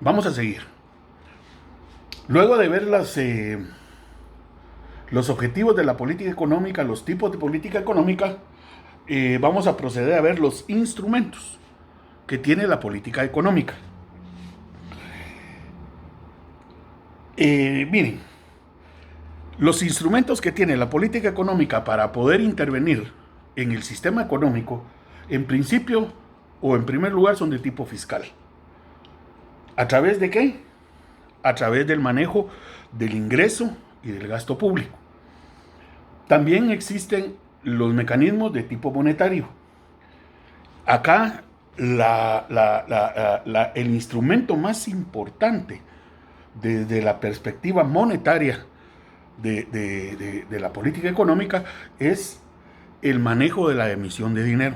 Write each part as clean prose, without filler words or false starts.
Vamos a seguir. Luego de ver los objetivos de la política económica, los tipos de política económica, vamos a proceder a ver los instrumentos que tiene la política económica. Miren, los instrumentos que tiene la política económica para poder intervenir en el sistema económico, en principio o en primer lugar, son de tipo fiscal. ¿A través de qué? A través del manejo del ingreso y del gasto público. También existen los mecanismos de tipo monetario. Acá el instrumento más importante desde la perspectiva monetaria de la política económica es el manejo de la emisión de dinero.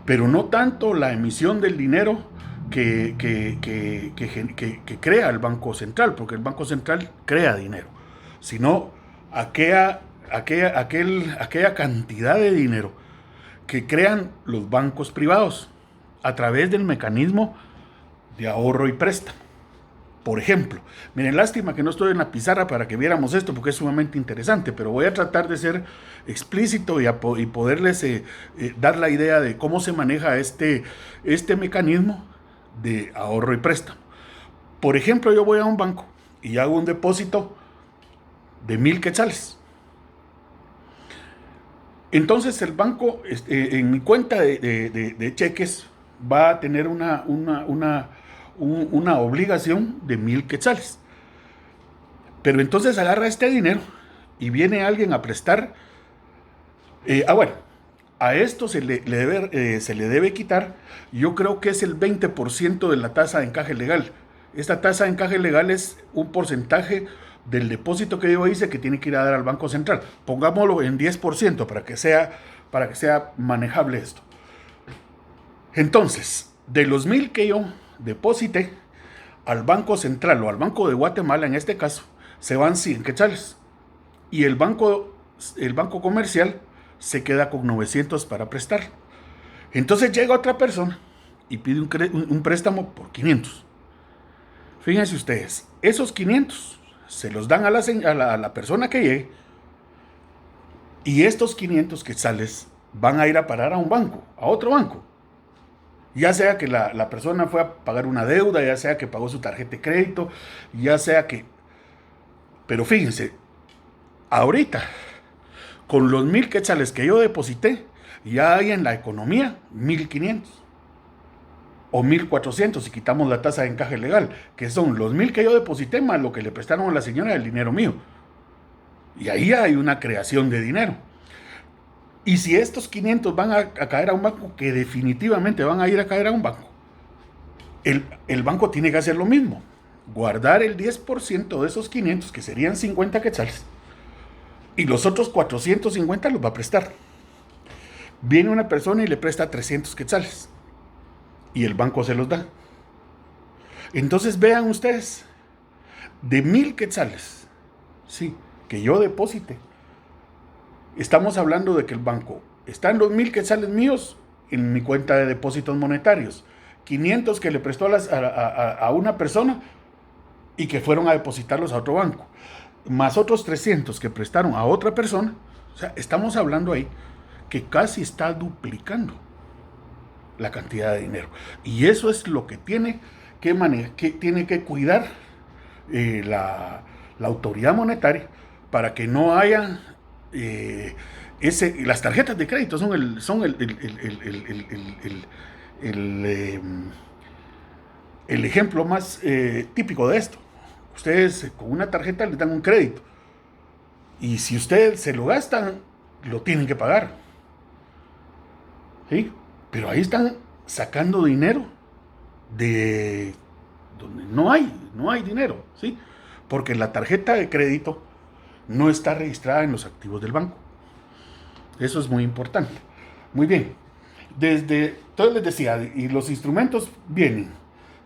Pero no tanto la emisión del dinero que crea el Banco Central, porque el Banco Central crea dinero, sino aquella cantidad de dinero que crean los bancos privados a través del mecanismo de ahorro y préstamo. Por ejemplo, miren, lástima que no estoy en la pizarra para que viéramos esto porque es sumamente interesante, pero voy a tratar de ser explícito y poderles dar la idea de cómo se maneja este mecanismo de ahorro y préstamo. Por ejemplo, yo voy a un banco y hago un depósito de 1,000 quetzales. Entonces el banco, en mi cuenta de cheques, va a tener una obligación de 1,000 quetzales. Pero entonces agarra este dinero y viene alguien a prestar. Bueno, a esto se le debe quitar, yo creo que es el 20% de la tasa de encaje legal. Esta tasa de encaje legal es un porcentaje del depósito que yo hice que tiene que ir a dar al Banco Central. Pongámoslo en 10% para que sea manejable esto. Entonces, de los 1,000 que yo deposité al Banco Central o al Banco de Guatemala en este caso, se van 100 quetzales. Y el banco comercial se queda con 900 para prestar. Entonces llega otra persona y pide un préstamo por 500. Fíjense ustedes, esos 500 se los dan a la persona que llegue y estos 500 quetzales van a ir a parar a un banco, a otro banco. Ya sea que la persona fue a pagar una deuda, ya sea que pagó su tarjeta de crédito, ya sea que... Pero fíjense, ahorita, con los 1,000 quetzales que yo deposité, ya hay en la economía 1,500 o 1,400 si quitamos la tasa de encaje legal, que son los 1,000 que yo deposité más lo que le prestaron a la señora del dinero mío. Y ahí hay una creación de dinero. Y si estos 500 van a caer a un banco, que definitivamente van a ir a caer a un banco, el banco tiene que hacer lo mismo. Guardar el 10% de esos 500, que serían 50 quetzales, y los otros 450 los va a prestar. Viene una persona y le presta 300 quetzales, y el banco se los da. Entonces vean ustedes, de 1,000 quetzales, sí, que yo deposite, estamos hablando de que el banco está en los 1,000 quetzales míos en mi cuenta de depósitos monetarios, 500 que le prestó a una persona y que fueron a depositarlos a otro banco, más otros 300 que prestaron a otra persona. O sea, estamos hablando ahí que casi está duplicando la cantidad de dinero. Y eso es lo que tiene que cuidar la autoridad monetaria para que no haya las tarjetas de crédito son el ejemplo más típico de esto. Ustedes con una tarjeta les dan un crédito y si ustedes se lo gastan, lo tienen que pagar. ¿Sí? Pero ahí están sacando dinero de donde no hay dinero, ¿sí? Porque la tarjeta de crédito no está registrada en los activos del banco. Eso es muy importante. Muy bien. Entonces les decía, y los instrumentos vienen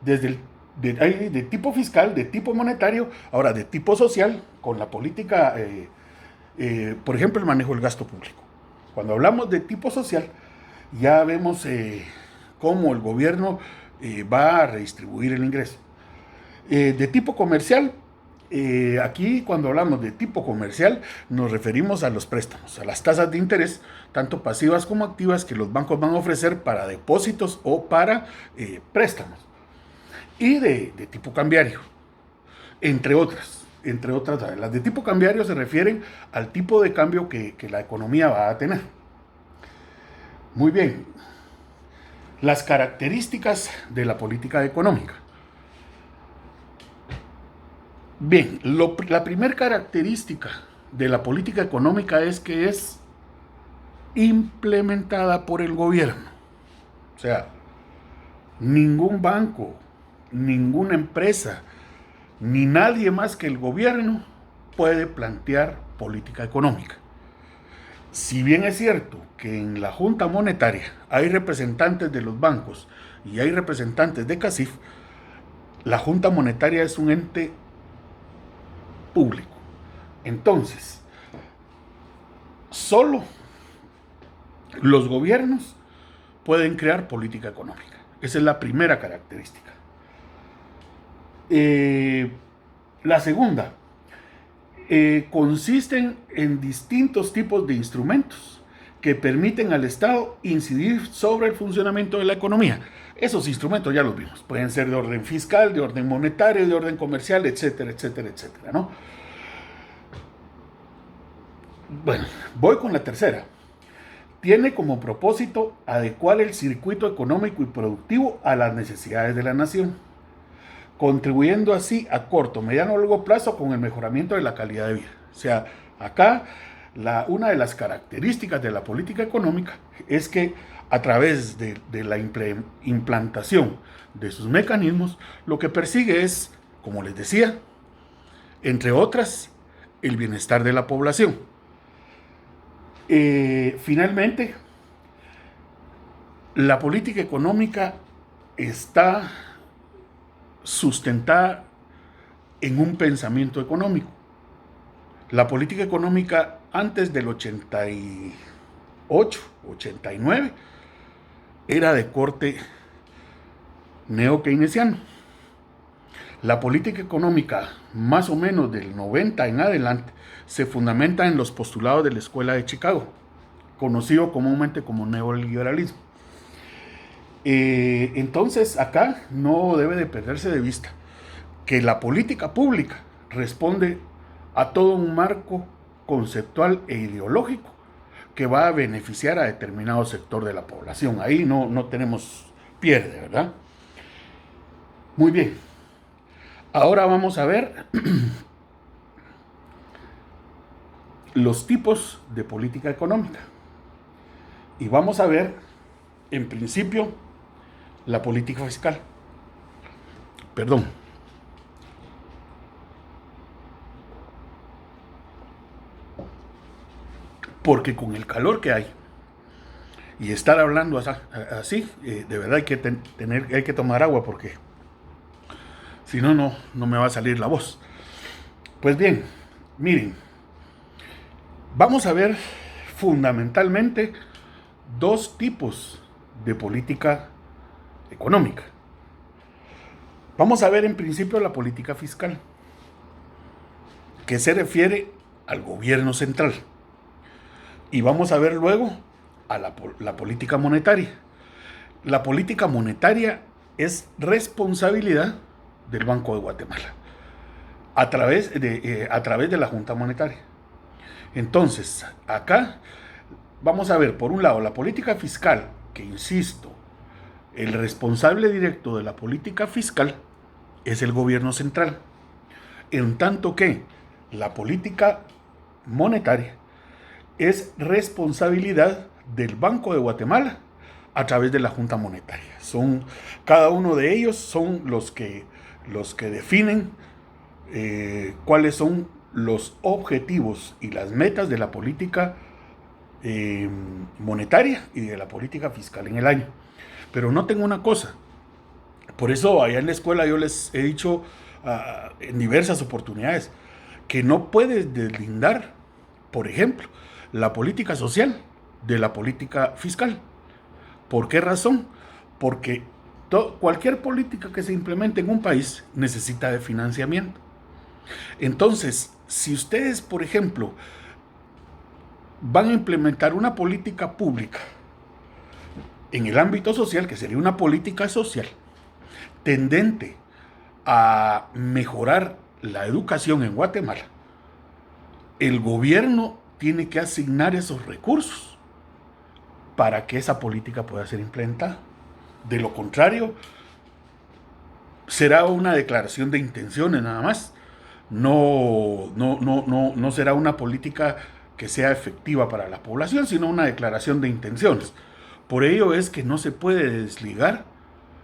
desde de tipo fiscal, de tipo monetario, ahora de tipo social, con la política, por ejemplo, el manejo del gasto público. Cuando hablamos de tipo social, ya vemos cómo el gobierno va a redistribuir el ingreso. De tipo comercial, aquí cuando hablamos de tipo comercial nos referimos a los préstamos, a las tasas de interés, tanto pasivas como activas, que los bancos van a ofrecer para depósitos o para préstamos. Y de tipo cambiario, entre otras. Las de tipo cambiario se refieren al tipo de cambio que la economía va a tener. Muy bien, las características de la política económica. Bien, la primera característica de la política económica es que es implementada por el gobierno. O sea, ningún banco, ninguna empresa, ni nadie más que el gobierno puede plantear política económica. Si bien es cierto que en la Junta Monetaria hay representantes de los bancos y hay representantes de CACIF, la Junta Monetaria es un ente público. Entonces, solo los gobiernos pueden crear política económica. Esa es la primera característica. La segunda, consisten en distintos tipos de instrumentos que permiten al Estado incidir sobre el funcionamiento de la economía. Esos instrumentos ya los vimos, pueden ser de orden fiscal, de orden monetario, de orden comercial, etcétera, etcétera, etcétera, ¿no? Bueno, voy con la tercera. Tiene como propósito adecuar el circuito económico y productivo a las necesidades de la nación, contribuyendo así a corto, mediano o largo plazo con el mejoramiento de la calidad de vida. O sea, acá una de las características de la política económica es que a través de la implantación de sus mecanismos, lo que persigue es, como les decía, entre otras, el bienestar de la población. Finalmente, la política económica está sustentada en un pensamiento económico. La política económica antes del 88, 89 era de corte neo-keynesiano. La política económica más o menos del 90 en adelante se fundamenta en los postulados de la Escuela de Chicago, conocido comúnmente como neoliberalismo. Entonces acá no debe de perderse de vista que la política pública responde a todo un marco conceptual e ideológico que va a beneficiar a determinado sector de la población. Ahí no tenemos pierde, ¿verdad? Muy bien. Ahora vamos a ver los tipos de política económica. Y vamos a ver, en principio, la política fiscal. Perdón. Porque con el calor que hay y estar hablando así, de verdad hay que tomar agua porque si no, no me va a salir la voz. Pues bien, miren, vamos a ver fundamentalmente dos tipos de política económica. Vamos a ver en principio la política fiscal, que se refiere al gobierno central. Y vamos a ver luego a la política monetaria. La política monetaria es responsabilidad del Banco de Guatemala a través de la Junta Monetaria. Entonces, acá vamos a ver, por un lado, la política fiscal, que insisto, el responsable directo de la política fiscal es el gobierno central, en tanto que la política monetaria es responsabilidad del Banco de Guatemala a través de la Junta Monetaria. Cada uno de ellos son los que definen cuáles son los objetivos y las metas de la política monetaria y de la política fiscal en el año. Pero noten una cosa, por eso allá en la escuela yo les he dicho en diversas oportunidades que no puedes deslindar, por ejemplo, la política social de la política fiscal. ¿Por qué razón? Porque Cualquier política que se implemente en un país necesita de financiamiento. Entonces, si ustedes, por ejemplo, van a implementar una política pública en el ámbito social, que sería una política social, tendente a mejorar la educación en Guatemala, el gobierno tiene que asignar esos recursos para que esa política pueda ser implementada. De lo contrario, será una declaración de intenciones nada más. No será una política que sea efectiva para la población, sino una declaración de intenciones. Por ello es que no se puede desligar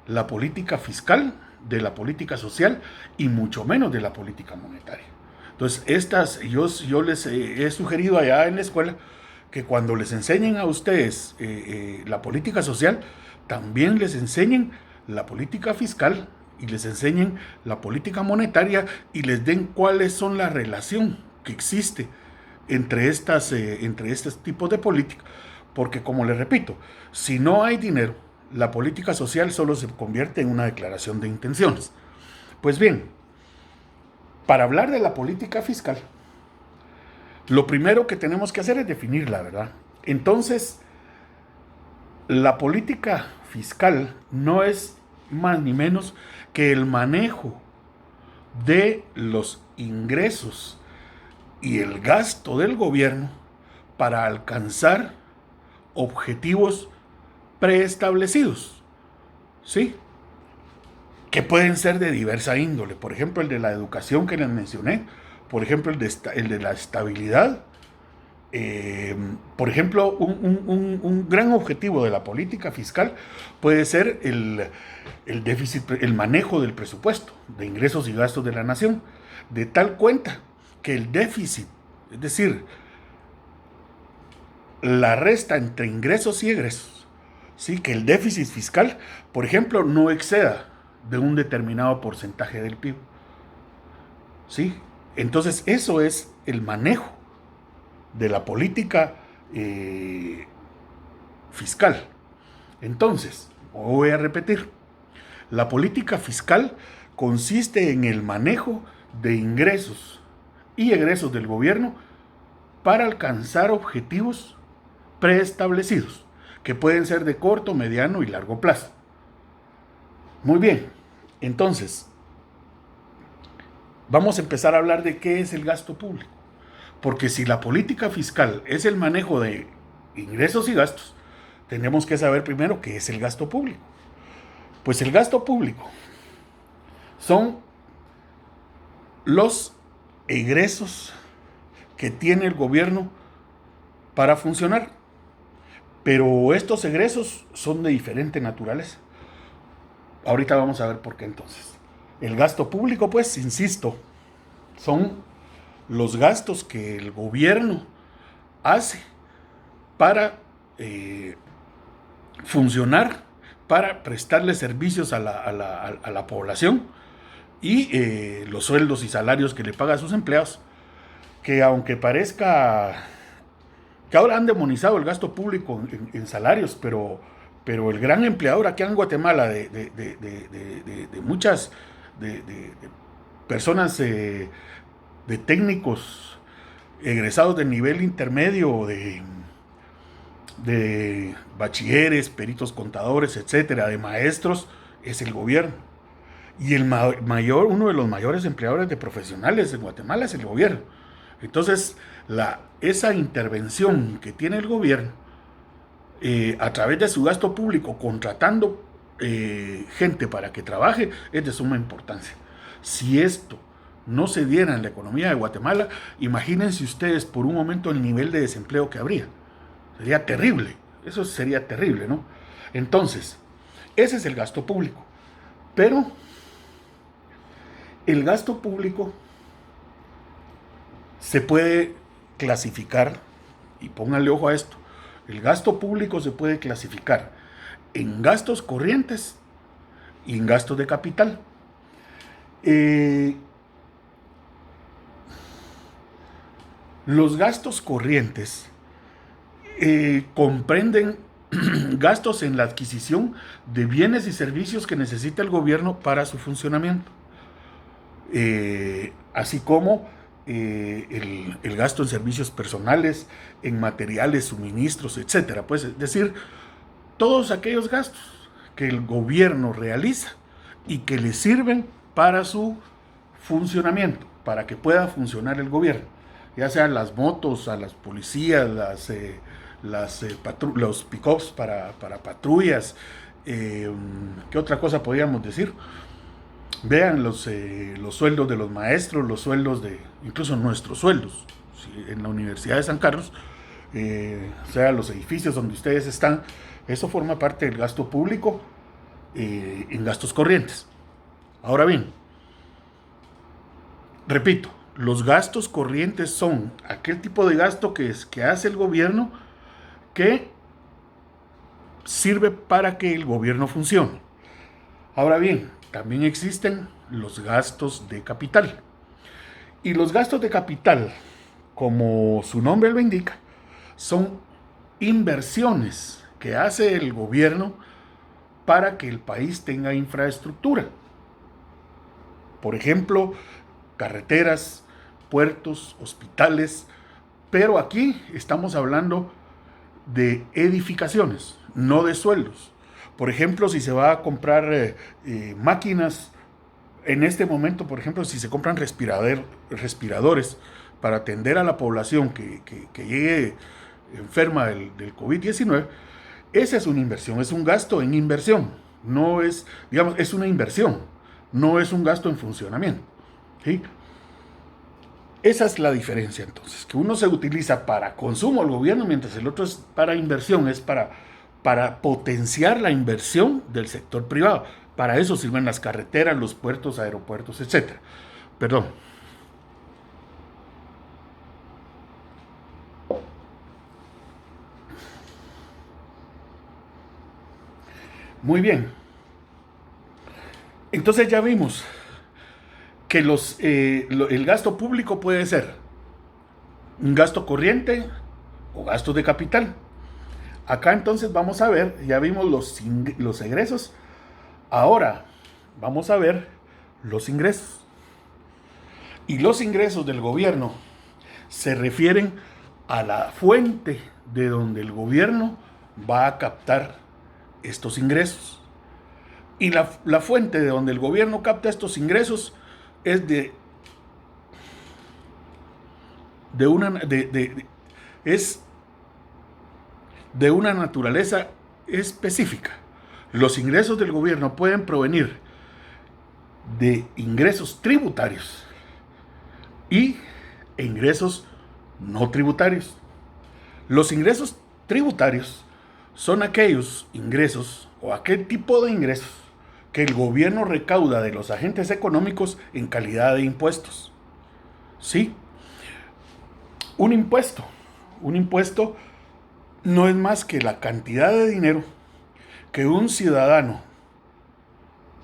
la política fiscal de la política social y mucho menos de la política monetaria. Entonces, yo les he sugerido allá en la escuela que cuando les enseñen a ustedes la política social, también les enseñen la política fiscal y les enseñen la política monetaria y les den cuáles son la relación que existe entre estos tipos de política. Porque como les repito, si no hay dinero, la política social solo se convierte en una declaración de intenciones. Pues bien, para hablar de la política fiscal, lo primero que tenemos que hacer es definirla, ¿verdad? Entonces, la política fiscal no es más ni menos que el manejo de los ingresos y el gasto del gobierno para alcanzar objetivos preestablecidos, ¿sí? Que pueden ser de diversa índole. Por ejemplo, el de la educación que les mencioné, por ejemplo, el de la estabilidad. Por ejemplo, un gran objetivo de la política fiscal puede ser el déficit, el manejo del presupuesto de ingresos y gastos de la nación, de tal cuenta que el déficit, es decir, la resta entre ingresos y egresos, ¿sí? Que el déficit fiscal, por ejemplo, no exceda de un determinado porcentaje del PIB, ¿sí? Entonces, eso es el manejo de la política fiscal. Entonces, voy a repetir, la política fiscal consiste en el manejo de ingresos y egresos del gobierno para alcanzar objetivos preestablecidos, que pueden ser de corto, mediano y largo plazo. Muy bien, entonces, vamos a empezar a hablar de qué es el gasto público. Porque si la política fiscal es el manejo de ingresos y gastos, tenemos que saber primero qué es el gasto público. Pues el gasto público son los egresos que tiene el gobierno para funcionar. Pero estos egresos son de diferente naturaleza. Ahorita vamos a ver por qué entonces. El gasto público, pues, insisto, son los gastos que el gobierno hace para funcionar, para prestarle servicios a la población y los sueldos y salarios que le paga a sus empleados, que aunque parezca que ahora han demonizado el gasto público en salarios, pero el gran empleador aquí en Guatemala de muchas personas, de técnicos egresados de nivel intermedio, de bachilleres, peritos contadores, etcétera, de maestros, es el gobierno. Y uno de los mayores empleadores de profesionales en Guatemala es el gobierno. Entonces, esa intervención que tiene el gobierno a través de su gasto público, contratando gente para que trabaje, es de suma importancia. Si esto no se diera en la economía de Guatemala, imagínense ustedes por un momento el nivel de desempleo que habría. Sería terrible, eso sería terrible, ¿no? Entonces, ese es el gasto público. Pero el gasto público se puede clasificar, y pónganle ojo a esto, el gasto público se puede clasificar en gastos corrientes y en gastos de capital. Los gastos corrientes comprenden gastos en la adquisición de bienes y servicios que necesita el gobierno para su funcionamiento, así como el gasto en servicios personales, en materiales, suministros, etcétera. Pues, es decir, todos aquellos gastos que el gobierno realiza y que le sirven para su funcionamiento, para que pueda funcionar el gobierno, ya sean las motos, a las policías, los pick-ups para patrullas, ¿qué otra cosa podríamos decir? Vean los sueldos de los maestros, los sueldos de, incluso nuestros sueldos, ¿sí? En la Universidad de San Carlos, o sea, los edificios donde ustedes están, eso forma parte del gasto público en gastos corrientes. Ahora bien, repito, los gastos corrientes son aquel tipo de gasto que hace el gobierno que sirve para que el gobierno funcione. Ahora bien, también existen los gastos de capital. Y los gastos de capital, como su nombre lo indica, son inversiones que hace el gobierno para que el país tenga infraestructura. Por ejemplo, carreteras, puertos, hospitales, pero aquí estamos hablando de edificaciones, no de sueldos. Por ejemplo, si se va a comprar máquinas, en este momento, por ejemplo, si se compran respiradores para atender a la población que llegue enferma del COVID-19, esa es una inversión, es un gasto en inversión, no es, digamos, es una inversión, no es un gasto en funcionamiento, ¿sí? Esa es la diferencia entonces, que uno se utiliza para consumo al gobierno, mientras el otro es para inversión, es para potenciar la inversión del sector privado. Para eso sirven las carreteras, los puertos, aeropuertos, etc. Perdón. Muy bien. Entonces ya vimos que el gasto público puede ser un gasto corriente o gasto de capital. Acá entonces vamos a ver, ya vimos los egresos, ahora vamos a ver los ingresos. Y los ingresos del gobierno se refieren a la fuente de donde el gobierno va a captar estos ingresos. Y la fuente de donde el gobierno capta estos ingresos es es de una naturaleza específica. Los ingresos del gobierno pueden provenir de ingresos tributarios y ingresos no tributarios. Los ingresos tributarios son aquellos ingresos o aquel tipo de ingresos que el gobierno recauda de los agentes económicos en calidad de impuestos. ¿Sí? Un impuesto no es más que la cantidad de dinero que un ciudadano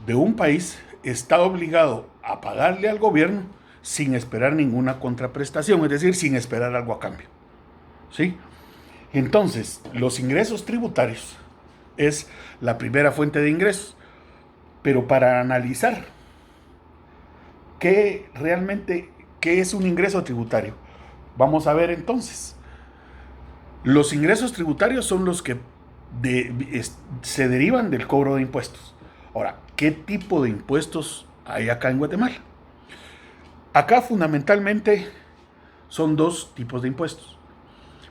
de un país está obligado a pagarle al gobierno sin esperar ninguna contraprestación, es decir, sin esperar algo a cambio. ¿Sí? Entonces, los ingresos tributarios es la primera fuente de ingresos. Pero para analizar qué es un ingreso tributario, vamos a ver entonces. Los ingresos tributarios son los que se derivan del cobro de impuestos. Ahora, ¿qué tipo de impuestos hay acá en Guatemala? Acá fundamentalmente son dos tipos de impuestos.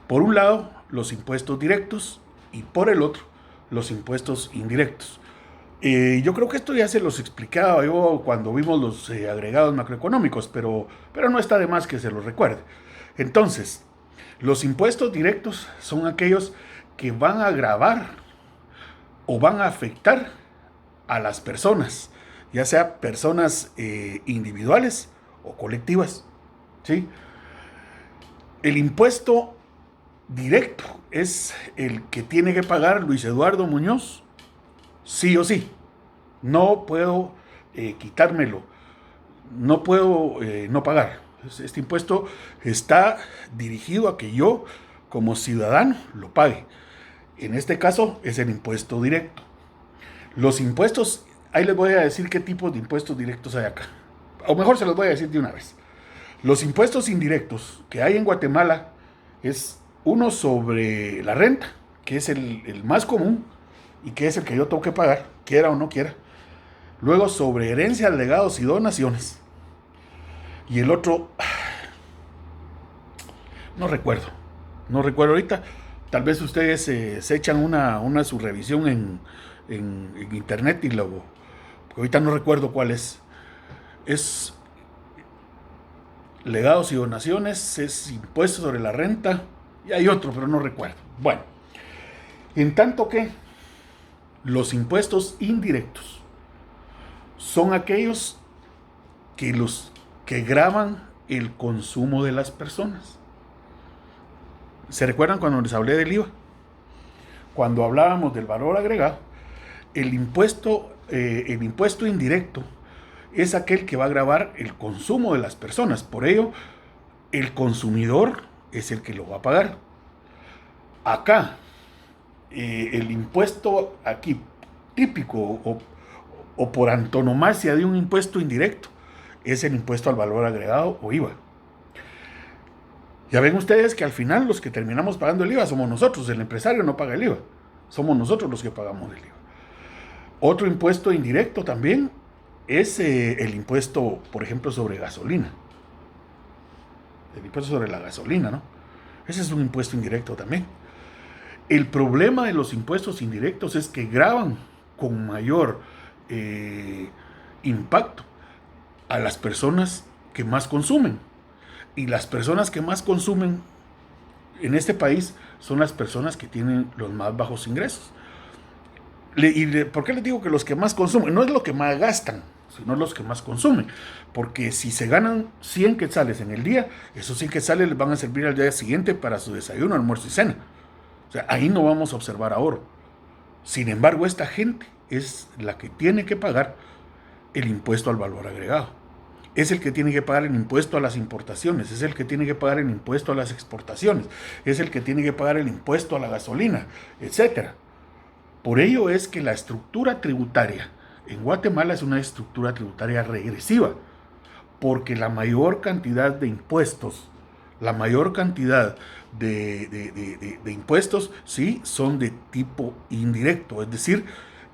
Por un lado, los impuestos directos y por el otro, los impuestos indirectos. Yo creo que esto ya se los explicaba yo cuando vimos los agregados macroeconómicos, pero no está de más que se los recuerde. Entonces, los impuestos directos son aquellos que van a gravar o van a afectar a las personas, ya sea personas individuales o colectivas, ¿sí? El impuesto directo es el que tiene que pagar Luis Eduardo Muñoz, sí o sí. No puedo quitármelo, no puedo no pagar. Este impuesto está dirigido a que yo, como ciudadano, lo pague. En este caso es el impuesto directo. Los impuestos, ahí les voy a decir qué tipos de impuestos directos hay acá. O mejor se los voy a decir de una vez. Los impuestos indirectos que hay en Guatemala es uno sobre la renta, que es el más común y que es el que yo tengo que pagar, quiera o no quiera. Luego sobre herencias, legados y donaciones. Y el otro, no recuerdo ahorita. Tal vez ustedes se echan una su revisión en internet y luego, porque ahorita no recuerdo cuál es. Es legados y donaciones, es impuesto sobre la renta y hay otro, pero no recuerdo. Bueno, en tanto que los impuestos indirectos son aquellos que gravan el consumo de las personas. ¿Se recuerdan cuando les hablé del IVA? Cuando hablábamos del valor agregado, el impuesto indirecto es aquel que va a gravar el consumo de las personas. Por ello, el consumidor es el que lo va a pagar. Acá, el impuesto aquí típico o por antonomasia de un impuesto indirecto es el impuesto al valor agregado o IVA. Ya ven ustedes que al final los que terminamos pagando el IVA somos nosotros. El empresario no paga el IVA. Somos nosotros los que pagamos el IVA. Otro impuesto indirecto también es el impuesto, por ejemplo, sobre gasolina. El impuesto sobre la gasolina, ¿no? Ese es un impuesto indirecto también. El problema de los impuestos indirectos es que gravan con mayor impacto a las personas que más consumen. Y las personas que más consumen en este país son las personas que tienen los más bajos ingresos. ¿Por qué les digo que los que más consumen? No es lo que más gastan, sino los que más consumen. Porque si se ganan 100 quetzales en el día, esos 100 quetzales les van a servir al día siguiente para su desayuno, almuerzo y cena. O sea, ahí no vamos a observar ahorro. Sin embargo, esta gente es la que tiene que pagar el impuesto al valor agregado. Es el que tiene que pagar el impuesto a las importaciones, es el que tiene que pagar el impuesto a las exportaciones, es el que tiene que pagar el impuesto a la gasolina, etc. Por ello es que la estructura tributaria en Guatemala es una estructura tributaria regresiva, porque la mayor cantidad de impuestos, la mayor cantidad de impuestos, sí, son de tipo indirecto, es decir,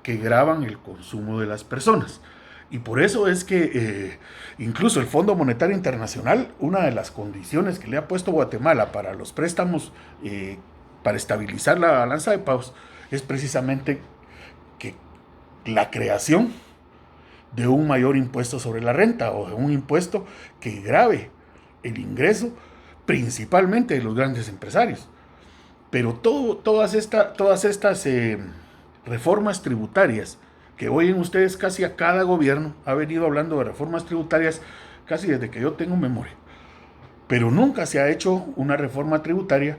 que gravan el consumo de las personas. Y por eso es que incluso el Fondo Monetario Internacional, una de las condiciones que le ha puesto Guatemala para los préstamos, para estabilizar la balanza de pagos, es precisamente que la creación de un mayor impuesto sobre la renta o de un impuesto que grave el ingreso principalmente de los grandes empresarios. Pero todas estas reformas tributarias que oyen ustedes, casi a cada gobierno ha venido hablando de reformas tributarias casi desde que yo tengo memoria. Pero nunca se ha hecho una reforma tributaria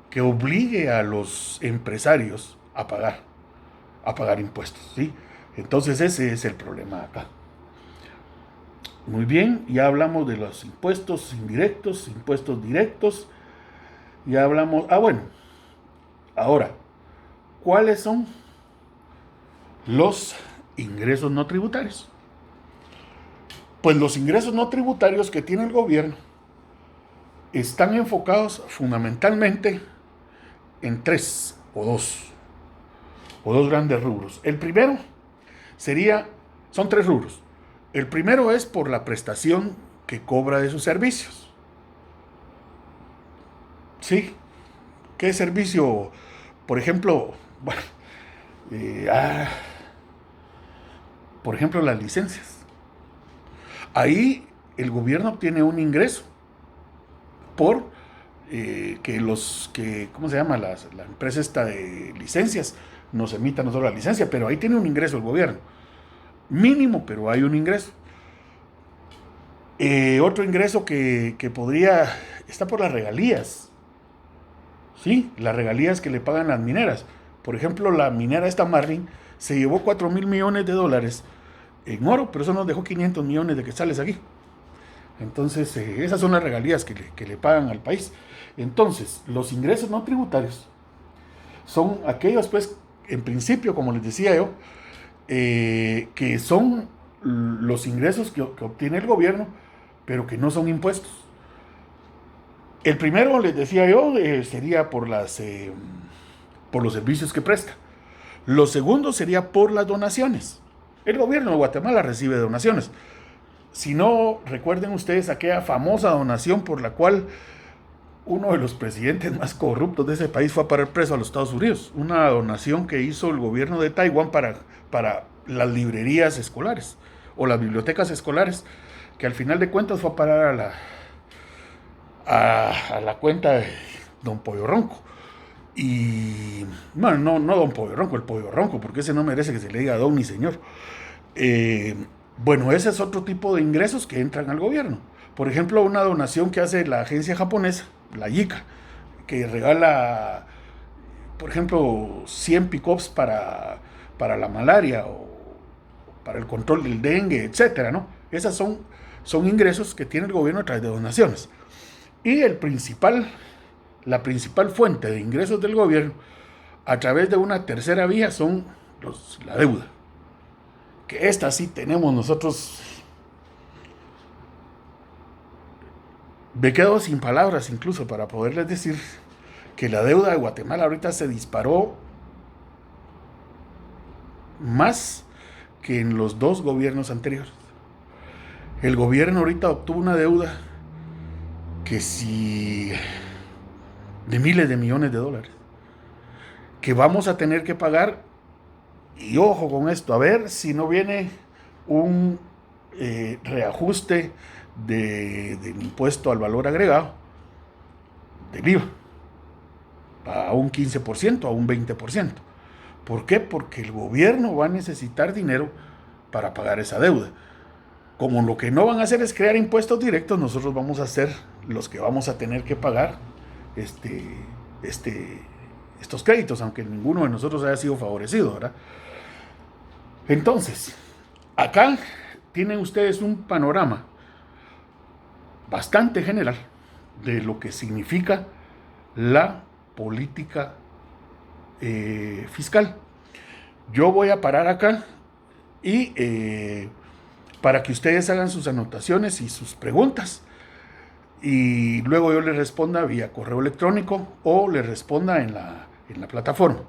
que obligue a los empresarios a pagar impuestos, ¿sí? Entonces ese es el problema acá. Muy bien, ya hablamos de los impuestos indirectos, impuestos directos, ya hablamos, bueno, ahora, ¿cuáles son los ingresos no tributarios? Pues los ingresos no tributarios que tiene el gobierno están enfocados fundamentalmente en tres o dos grandes rubros. El primero son tres rubros. El primero es por la prestación que cobra de sus servicios. ¿Sí? ¿Qué servicio? Por ejemplo, bueno, por ejemplo, las licencias. Ahí el gobierno obtiene un ingreso por ¿cómo se llama? La empresa esta de licencias nos emita no solo la licencia, pero ahí tiene un ingreso el gobierno. Mínimo, pero hay un ingreso. Otro ingreso que está por las regalías. Sí, las regalías que le pagan las mineras. Por ejemplo, la minera esta Marlin se llevó 4,000 millones de dólares en oro, pero eso nos dejó 500 millones de quetzales aquí. Entonces, esas son las regalías que le pagan al país. Entonces, los ingresos no tributarios son aquellos, pues, en principio, como les decía yo, que son los ingresos que obtiene el gobierno, pero que no son impuestos. El primero, les decía yo, sería por los servicios que presta. Lo segundo sería por las donaciones. El gobierno de Guatemala recibe donaciones. Si no, recuerden ustedes aquella famosa donación por la cual uno de los presidentes más corruptos de ese país fue a parar preso a los Estados Unidos. Una donación que hizo el gobierno de Taiwán para las librerías escolares o las bibliotecas escolares, que al final de cuentas fue a parar a la cuenta de don Pollo Ronco. Y bueno, no don Pollo Ronco, el Pollo Ronco, porque ese no merece que se le diga don ni señor. Bueno, ese es otro tipo de ingresos que entran al gobierno. Por ejemplo, una donación que hace la agencia japonesa, la JICA, que regala, por ejemplo, 100 pick-ups para la malaria o para el control del dengue, etcétera, ¿no? Esas son ingresos que tiene el gobierno a través de donaciones. Y la principal fuente de ingresos del gobierno a través de una tercera vía son la deuda. Que esta sí tenemos nosotros. Me quedo sin palabras incluso para poderles decir que la deuda de Guatemala ahorita se disparó más que en los 2 gobiernos anteriores. El gobierno ahorita obtuvo una deuda que sí de miles de millones de dólares que vamos a tener que pagar. Y ojo con esto, a ver si no viene un reajuste del impuesto al valor agregado, del IVA, a un 15%, a un 20%. ¿Por qué? Porque el gobierno va a necesitar dinero para pagar esa deuda. Como lo que no van a hacer es crear impuestos directos, nosotros vamos a ser los que vamos a tener que pagar estos créditos, aunque ninguno de nosotros haya sido favorecido, ¿verdad? Entonces, acá tienen ustedes un panorama bastante general de lo que significa la política fiscal. Yo voy a parar acá y para que ustedes hagan sus anotaciones y sus preguntas y luego yo les responda vía correo electrónico o les responda en la plataforma.